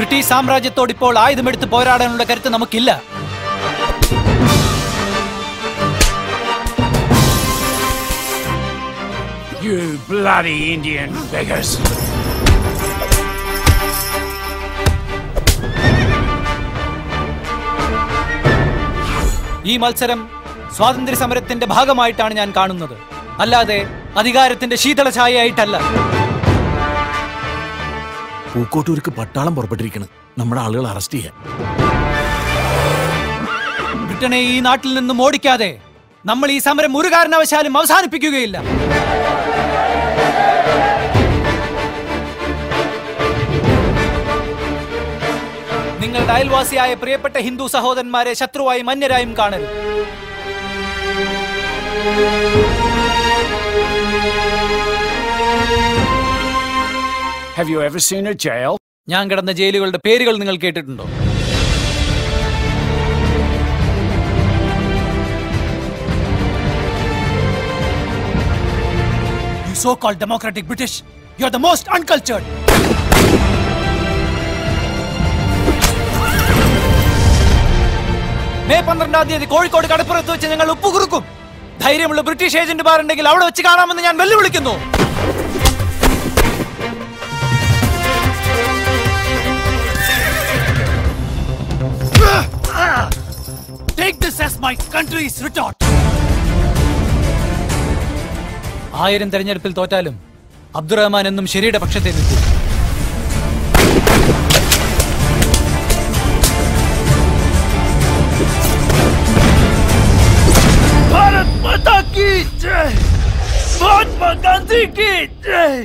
British സാമ്രാജ്യത്തോട് ഇപ്പോൾ ആയുധമെടുത്ത് പോരാടാനുള്ള കരുത്ത് നമുക്കില്ല. You bloody Indian beggars! ഈ മത്സരം സ്വാതന്ത്ര്യ സമരത്തിന്റെ ഭാഗമായിട്ടാണ് ഞാൻ കാണുന്നത്, അല്ലാതെ അധികാരത്തിന്റെ ശീതളഛായയായിട്ടല്ല. പൂക്കോട്ടൂർക്ക് പട്ടാളം പുറപ്പെട്ടിരിക്കണം നമ്മുടെ ആളുകൾ അറസ്റ്റ് ചെയ്യാൻ. ബ്രിട്ടനെ ഈ നാട്ടിൽ നിന്നും ഓടിക്കാതെ നമ്മൾ ഈ സമരം ഒരു കാരണവശാലും അവസാനിപ്പിക്കുകയില്ല. നിങ്ങളുടെ അയൽവാസിയായ പ്രിയപ്പെട്ട ഹിന്ദു സഹോദരന്മാരെ ശത്രുവായും അന്യരായും കാണരുത്. Have you ever seen a jail? ഞാൻ കിടന്ന ജയിലുകളുടെ പേരുകൾ നിങ്ങൾ കേട്ടിട്ടുണ്ടോ? You so-called democratic British, you are the most uncultured. May 12-ാം തീയതി കോഴിക്കോട് കടപ്പുറത്ത് വെച്ച് ഞങ്ങൾ ഉപ്പുകുറുക്കും. ധൈര്യമുള്ള ബ്രിട്ടീഷ് ഏജന്റുമാരുണ്ടെങ്കിൽ അവിടെ വെച്ച് കാണാമെന്ന് ഞാൻ വെല്ലുവിളിക്കുന്നു. Take this as my country's retort. 1000 തെരഞ്ഞെടുപ്പിൽ തോറ്റാലും അബ്ദുറഹ്മാൻ എന്നും ശരിയുടെ പക്ഷത്തെ നിൽക്കും. भारत माता की जय, महात्मा गांधी की जय.